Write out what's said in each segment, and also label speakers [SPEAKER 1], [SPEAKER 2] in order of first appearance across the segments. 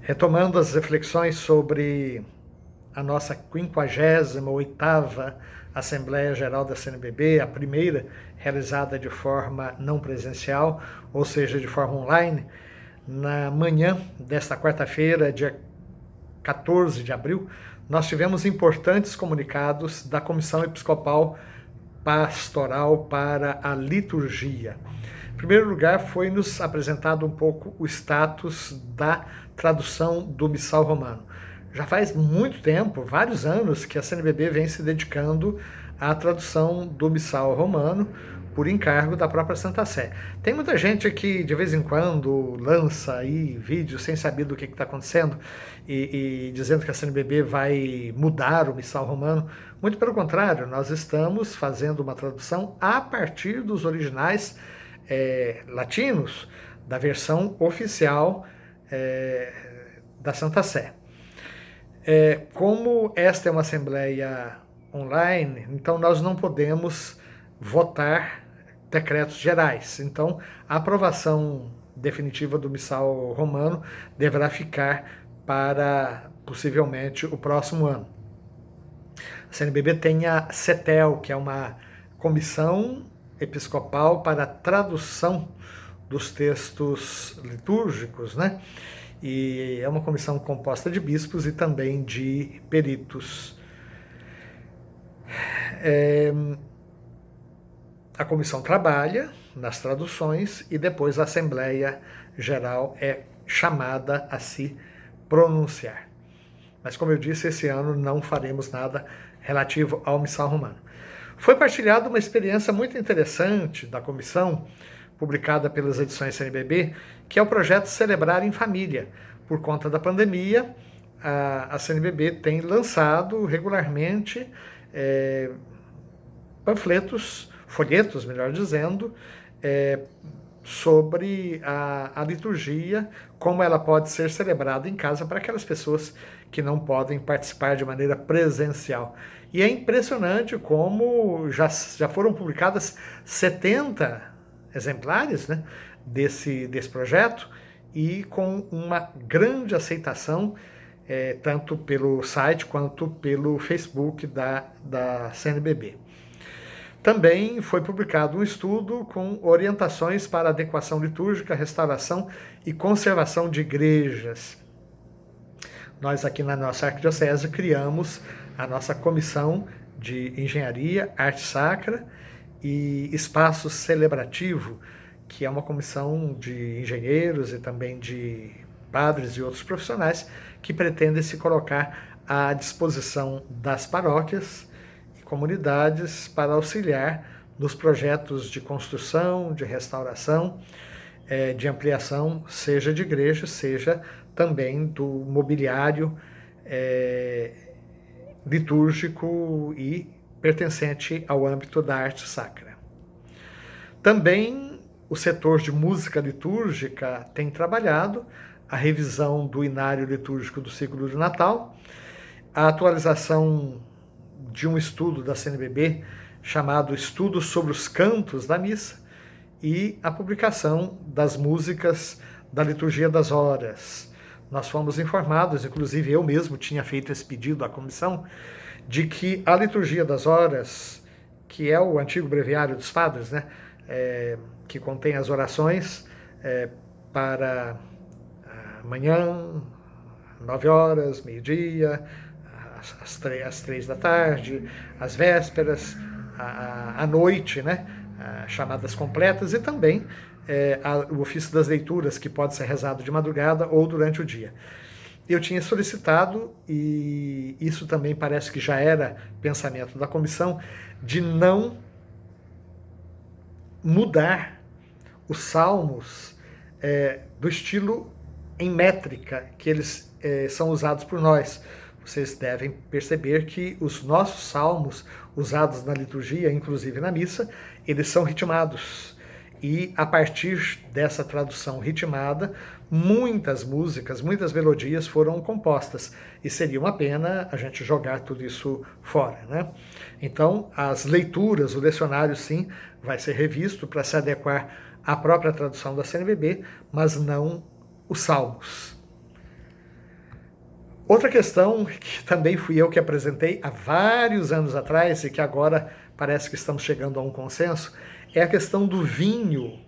[SPEAKER 1] Retomando as reflexões sobre a nossa 58ª Assembleia Geral da CNBB, a primeira realizada de forma não presencial, ou seja, de forma online, na manhã desta quarta-feira, dia 14 de abril, nós tivemos importantes comunicados da Comissão Episcopal Pastoral para a Liturgia. Em primeiro lugar, foi nos apresentado um pouco o status da tradução do Missal Romano. Já faz muito tempo, vários anos, que a CNBB vem se dedicando à tradução do Missal Romano por encargo da própria Santa Sé. Tem muita gente que de vez em quando lança aí vídeos sem saber do que está acontecendo e dizendo que a CNBB vai mudar o Missal Romano. Muito pelo contrário, nós estamos fazendo uma tradução a partir dos originais latinos, da versão oficial da Santa Sé. Como esta é uma assembleia online, então nós não podemos votar decretos gerais. Então, a aprovação definitiva do Missal Romano deverá ficar para, possivelmente, o próximo ano. A CNBB tem a CETEL, que é uma comissão episcopal para a tradução dos textos litúrgicos, né? E é uma comissão composta de bispos e também de peritos. A comissão trabalha nas traduções e depois a Assembleia Geral é chamada a se pronunciar. Mas, como eu disse, esse ano não faremos nada relativo ao Missal Romano. Foi partilhada uma experiência muito interessante da comissão, publicada pelas edições CNBB, que é o projeto Celebrar em Família. Por conta da pandemia, a CNBB tem lançado regularmente folhetos, melhor dizendo, sobre a liturgia, como ela pode ser celebrada em casa para aquelas pessoas que não podem participar de maneira presencial. E é impressionante como já foram publicadas 70 exemplares, né, desse projeto, e com uma grande aceitação, tanto pelo site quanto pelo Facebook da CNBB. Também foi publicado um estudo com orientações para adequação litúrgica, restauração e conservação de igrejas. Nós aqui na nossa arquidiocese criamos a nossa comissão de engenharia, arte sacra e espaço celebrativo, que é uma comissão de engenheiros e também de padres e outros profissionais que pretendem se colocar à disposição das paróquias e comunidades para auxiliar nos projetos de construção, de restauração, de ampliação, seja de igreja, seja também do mobiliário litúrgico e pertencente ao âmbito da arte sacra. Também o setor de música litúrgica tem trabalhado a revisão do inário litúrgico do ciclo de Natal, a atualização de um estudo da CNBB chamado Estudo sobre os Cantos da Missa e a publicação das músicas da Liturgia das Horas. Nós fomos informados, inclusive eu mesmo tinha feito esse pedido à comissão, de que a Liturgia das Horas, que é o antigo breviário dos padres, né, que contém as orações para amanhã, 9 horas, meio-dia, às 3 da tarde, às vésperas, à noite, né, chamadas completas, e também o ofício das leituras, que pode ser rezado de madrugada ou durante o dia. Eu tinha solicitado, e isso também parece que já era pensamento da comissão, de não mudar os salmos do estilo em métrica que eles são usados por nós. Vocês devem perceber que os nossos salmos usados na liturgia, inclusive na missa, eles são ritmados. E a partir dessa tradução ritmada, muitas músicas, muitas melodias foram compostas. E seria uma pena a gente jogar tudo isso fora, né? Então, as leituras, o lecionário, sim, vai ser revisto para se adequar à própria tradução da CNBB, mas não os salmos. Outra questão, que também fui eu que apresentei há vários anos atrás e que agora parece que estamos chegando a um consenso, é a questão do vinho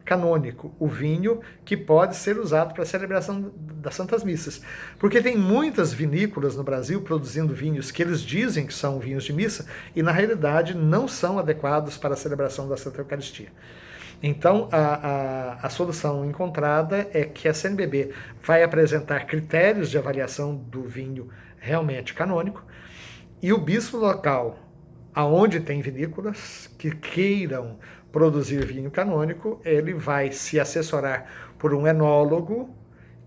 [SPEAKER 1] canônico, o vinho que pode ser usado para a celebração das Santas Missas. Porque tem muitas vinícolas no Brasil produzindo vinhos que eles dizem que são vinhos de missa e na realidade não são adequados para a celebração da Santa Eucaristia. Então, a solução encontrada é que a CNBB vai apresentar critérios de avaliação do vinho realmente canônico e o bispo local, aonde tem vinícolas que queiram produzir vinho canônico, ele vai se assessorar por um enólogo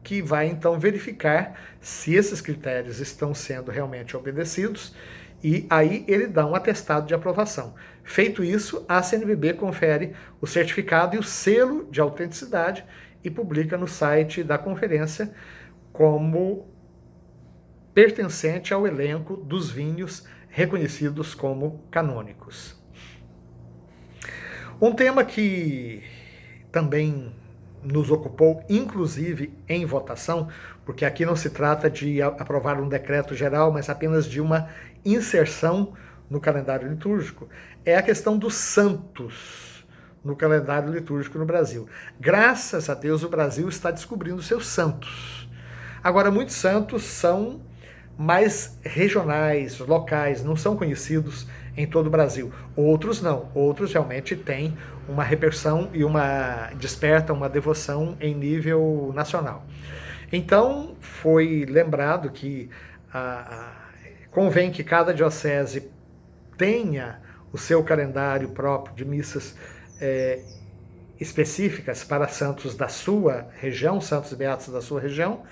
[SPEAKER 1] que vai então verificar se esses critérios estão sendo realmente obedecidos e aí ele dá um atestado de aprovação. Feito isso, a CNBB confere o certificado e o selo de autenticidade e publica no site da conferência como pertencente ao elenco dos vinhos reconhecidos como canônicos. Um tema que também nos ocupou, inclusive em votação, porque aqui não se trata de aprovar um decreto geral, mas apenas de uma inserção no calendário litúrgico, é a questão dos santos no calendário litúrgico no Brasil. Graças a Deus o Brasil está descobrindo seus santos. Agora, muitos santos são mais regionais, locais, não são conhecidos em todo o Brasil. Outros não, outros realmente têm uma repercussão e desperta uma devoção em nível nacional. Então, foi lembrado que convém que cada diocese tenha o seu calendário próprio de missas específicas para santos da sua região, santos beatos da sua região,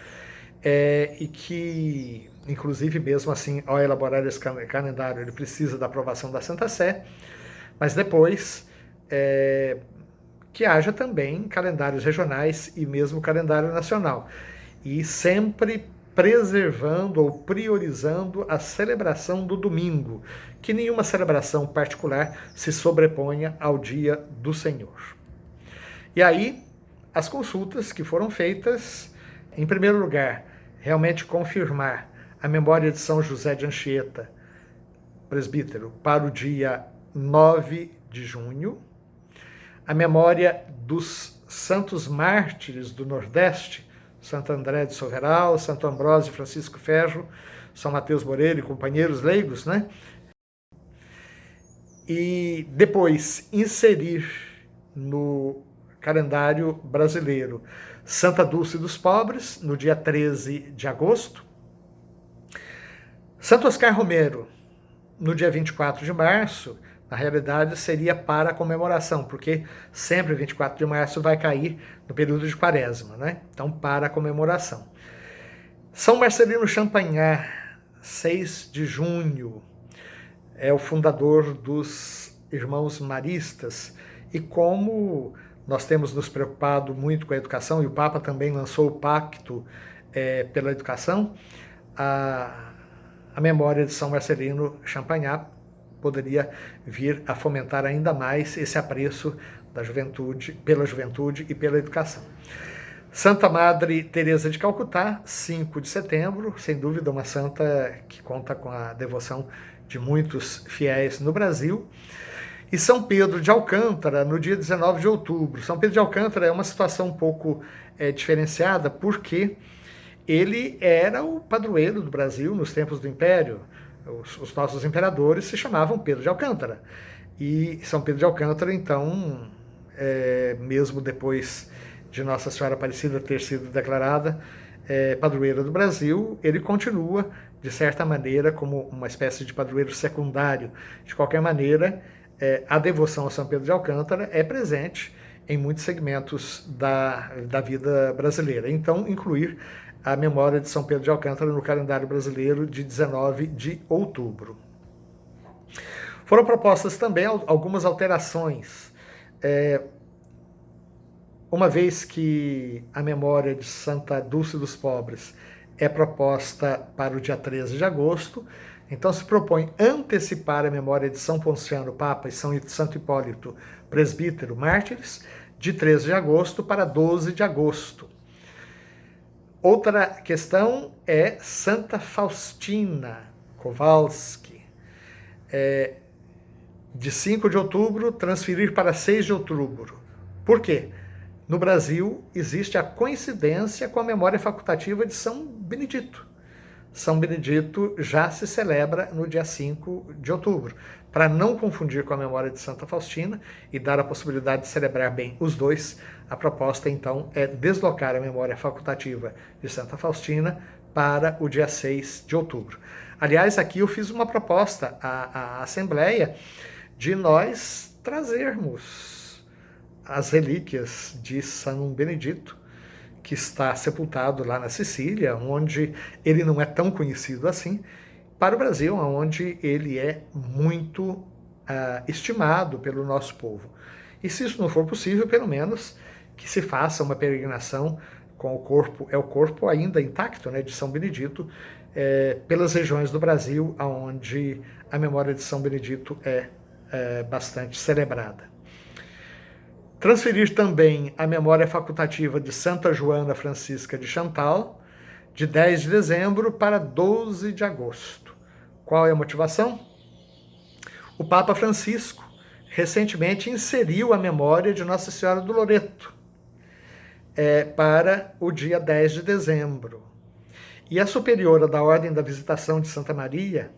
[SPEAKER 1] e que, inclusive, mesmo assim, ao elaborar esse calendário, ele precisa da aprovação da Santa Sé, mas depois que haja também calendários regionais e mesmo calendário nacional, e sempre preservando ou priorizando a celebração do domingo, que nenhuma celebração particular se sobreponha ao dia do Senhor. E aí, as consultas que foram feitas, em primeiro lugar, realmente confirmar a memória de São José de Anchieta, presbítero, para o dia 9 de junho, a memória dos santos mártires do Nordeste, Santo André de Soveral, Santo Ambrósio e Francisco Ferro, São Mateus Moreira e companheiros leigos, né? E depois inserir no calendário brasileiro Santa Dulce dos Pobres, no dia 13 de agosto, Santo Oscar Romero, no dia 24 de março, na realidade seria para a comemoração, porque sempre 24 de março vai cair no período de Quaresma, né? Então, para a comemoração. São Marcelino Champagnat, 6 de junho, é o fundador dos Irmãos Maristas, e como nós temos nos preocupado muito com a educação, e o Papa também lançou o Pacto pela Educação, a memória de São Marcelino Champagnat poderia vir a fomentar ainda mais esse apreço da juventude, pela juventude e pela educação. Santa Madre Teresa de Calcutá, 5 de setembro, sem dúvida uma santa que conta com a devoção de muitos fiéis no Brasil. E São Pedro de Alcântara, no dia 19 de outubro. São Pedro de Alcântara é uma situação um pouco diferenciada, porque ele era o padroeiro do Brasil nos tempos do Império. Os nossos imperadores se chamavam Pedro de Alcântara. E São Pedro de Alcântara, então, mesmo depois de Nossa Senhora Aparecida ter sido declarada padroeira do Brasil, ele continua, de certa maneira, como uma espécie de padroeiro secundário. De qualquer maneira, a devoção a São Pedro de Alcântara é presente em muitos segmentos da vida brasileira. Então, incluir a memória de São Pedro de Alcântara no calendário brasileiro de 19 de outubro. Foram propostas também algumas alterações. Uma vez que a memória de Santa Dulce dos Pobres é proposta para o dia 13 de agosto, então se propõe antecipar a memória de São Ponciano, Papa, e Santo Hipólito, presbítero, mártires, de 13 de agosto para 12 de agosto. Outra questão é Santa Faustina Kowalski. De 5 de outubro, transferir para 6 de outubro. Por quê? No Brasil, existe a coincidência com a memória facultativa de São Benedito. São Benedito já se celebra no dia 5 de outubro. Para não confundir com a memória de Santa Faustina e dar a possibilidade de celebrar bem os dois, a proposta, então, é deslocar a memória facultativa de Santa Faustina para o dia 6 de outubro. Aliás, aqui eu fiz uma proposta à Assembleia de nós trazermos as relíquias de São Benedito, que está sepultado lá na Sicília, onde ele não é tão conhecido assim, para o Brasil, onde ele é muito estimado pelo nosso povo. E se isso não for possível, pelo menos que se faça uma peregrinação com o corpo ainda intacto, né, de São Benedito, pelas regiões do Brasil, onde a memória de São Benedito é bastante celebrada. Transferir também a memória facultativa de Santa Joana Francisca de Chantal, de 10 de dezembro para 12 de agosto. Qual é a motivação? O Papa Francisco recentemente inseriu a memória de Nossa Senhora do Loreto para o dia 10 de dezembro. E a superiora da Ordem da Visitação de Santa Maria,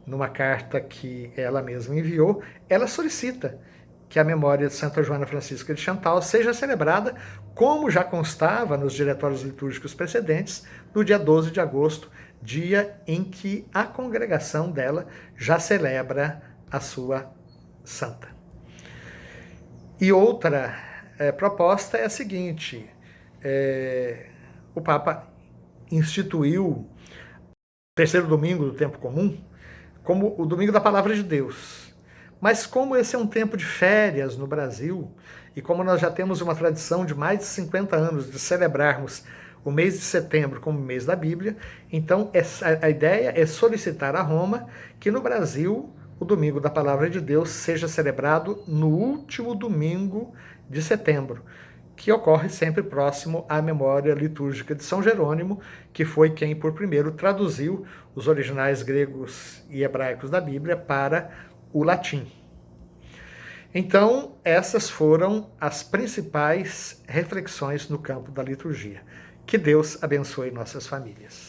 [SPEAKER 1] numa carta que ela mesma enviou, ela solicita que a memória de Santa Joana Francisca de Chantal seja celebrada, como já constava nos diretórios litúrgicos precedentes, no dia 12 de agosto, dia em que a congregação dela já celebra a sua santa. E outra proposta é a seguinte: o Papa instituiu o terceiro domingo do tempo comum como o domingo da Palavra de Deus. Mas como esse é um tempo de férias no Brasil, e como nós já temos uma tradição de mais de 50 anos de celebrarmos o mês de setembro como mês da Bíblia, então a ideia é solicitar a Roma que no Brasil o domingo da Palavra de Deus seja celebrado no último domingo de setembro, que ocorre sempre próximo à memória litúrgica de São Jerônimo, que foi quem por primeiro traduziu os originais gregos e hebraicos da Bíblia para o latim. Então, essas foram as principais reflexões no campo da liturgia. Que Deus abençoe nossas famílias.